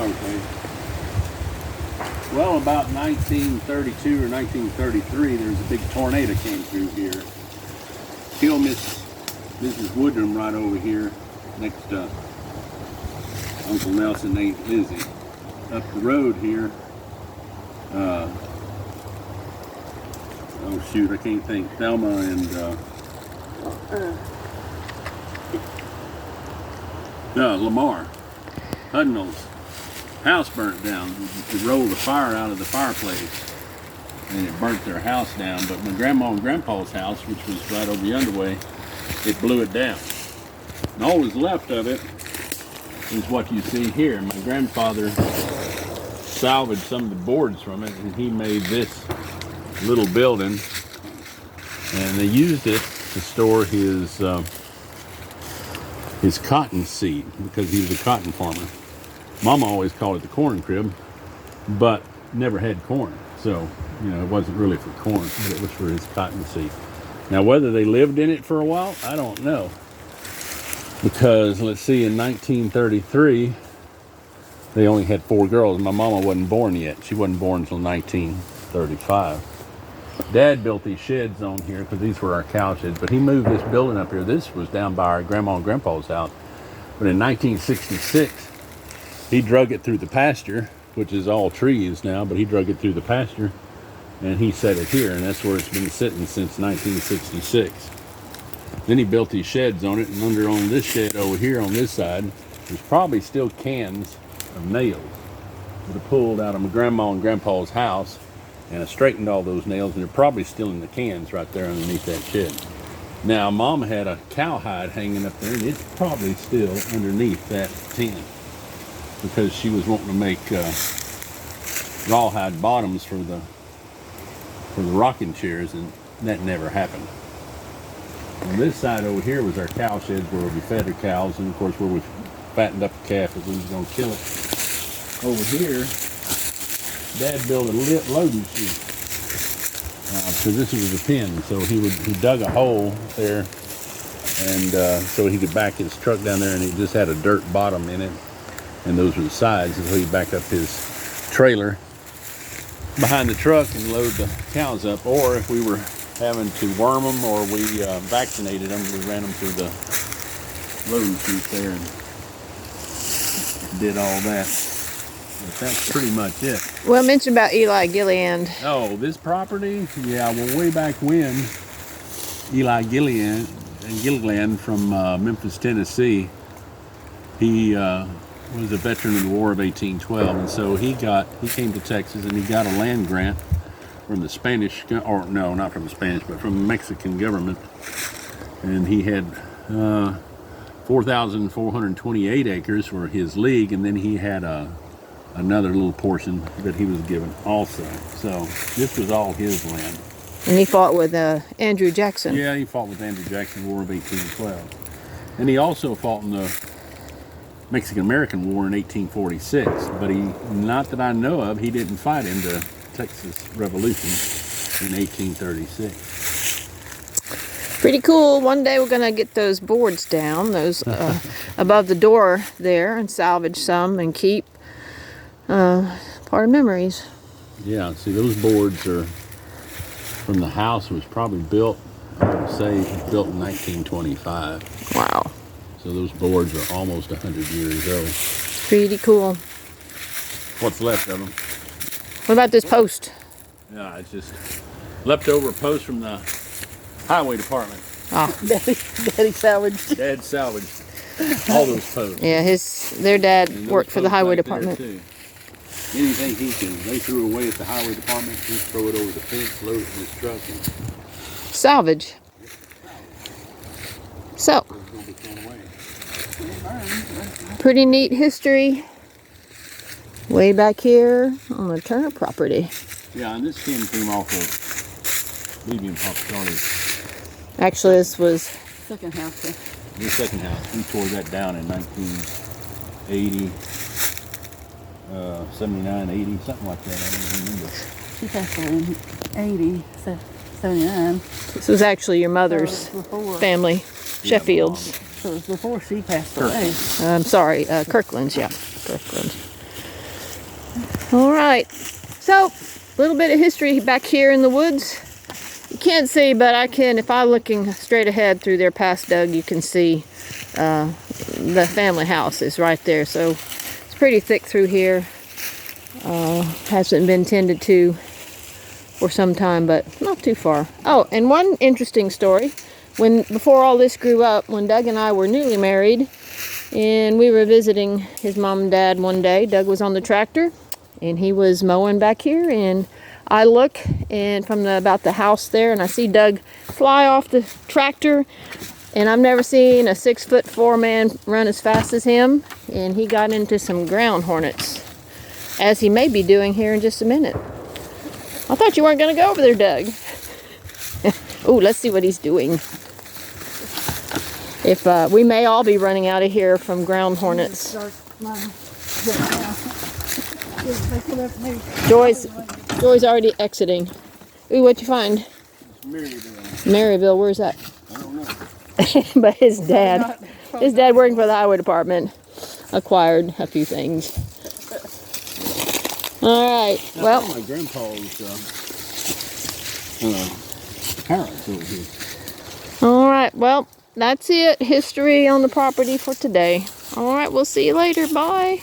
okay. Well, about 1932 or 1933, there was a big tornado came through here. Killed Mrs. Woodrum right over here next to Uncle Nelson and Aunt Lizzie. Up the road here, oh shoot, I can't think, Thelma and Lamar Hudnall's house burnt down. It rolled the fire out of the fireplace and it burnt their house down. But my grandma and grandpa's house, which was right over yonder way, it blew it down. And all that was left of it is what you see here. My grandfather salvaged some of the boards from it and he made this little building, and they used it to store his cotton seed because he was a cotton farmer. Mama always called it the corn crib, but never had corn. So, you know, it wasn't really for corn, but it was for his cotton seed. Now, whether they lived in it for a while, I don't know. Because, let's see, in 1933, they only had 4 girls. My mama wasn't born yet. She wasn't born until 1935. Dad built these sheds on here because these were our cow sheds, but he moved this building up here. This was down by our grandma and grandpa's house. But in 1966, he drug it through the pasture, which is all trees now, but he drug it through the pasture and he set it here, and that's where it's been sitting since 1966. Then he built these sheds on it, and under on this shed over here on this side, there's probably still cans of nails that are pulled out of my grandma and grandpa's house, and I straightened all those nails, and they're probably still in the cans right there underneath that shed. Now, Mom had a cowhide hanging up there, and it's probably still underneath that tin because she was wanting to make rawhide bottoms for the rocking chairs, and that never happened. On this side over here was our cow sheds where we fed our cows, and of course where we fattened up the calf if we was going to kill it. Over here, Dad built a loading chute because this was a pen. So he dug a hole there, and so he could back his truck down there, and he just had a dirt bottom in it, and those were the sides. And so he backed up his trailer behind the truck and load the cows up. Or if we were having to worm them or we vaccinated them, we ran them through the loading chute there and did all that. But that's pretty much it. Well, mention about Eli Gilliland. Oh, this property? Yeah, well, way back when, Eli Gilliland from Memphis, Tennessee, he was a veteran of the War of 1812, and so he came to Texas and he got a land grant from the Spanish, or no, not from the Spanish, but from the Mexican government. And he had 4,428 acres for his league, and then he had another little portion that he was given also. So this was all his land. And he fought with Andrew Jackson. Yeah, he fought with Andrew Jackson, War of 1812. And he also fought in the Mexican-American War in 1846, but not that I know of, he didn't fight in the Texas Revolution in 1836. Pretty cool. One day we're going to get those boards down, those above the door there, and salvage some and keep part of memories. Yeah, see, those boards are from the house was probably built, I would say, built in 1925. Wow. So those boards are almost 100 years old. Pretty cool. What's left of them? What about this post? Yeah, it's just leftover post from the highway department. Oh, Daddy salvaged. Dad salvaged all those posts. Yeah, their dad worked for the highway back department. too. Anything they threw away at the highway department, he'd throw it over the fence, load it in his truck, and Salvage. So, it's gonna be thrown away. pretty neat history. Way back here on the Turner property. Yeah, and this tin came off of Medium Pop started. Actually, this was Second house. The second house. We tore that down in 1980, 79, 80, something like that. I don't remember. She passed away in 80, 79. this was actually your mother's family, Sheffield's. So it was before she passed away. I'm sorry, Kirkland's, yeah, Kirkland's. All right, so a little bit of history back here in the woods. You can't see, but I can, if I'm looking straight ahead through there past Doug, you can see the family house is right there. So it's pretty thick through here. Hasn't been tended to for some time, but not too far. Oh, and one interesting story. Before all this grew up, when Doug and I were newly married, and we were visiting his mom and dad one day, Doug was on the tractor, and he was mowing back here, and I look and from about the house there, and I see Doug fly off the tractor, and I've never seen a 6'4" man run as fast as him, and he got into some ground hornets, as he may be doing here in just a minute. I thought you weren't going to go over there, Doug. Oh, let's see what he's doing. If we may all be running out of here from ground hornets. Joy's already exiting. Ooh, what'd you find? Maryville, where's that? I don't know. But his dad working for the highway department, acquired a few things. All right, well. My grandpa's parents over here. All right, well, that's it. History on the property for today. All right, we'll see you later. Bye.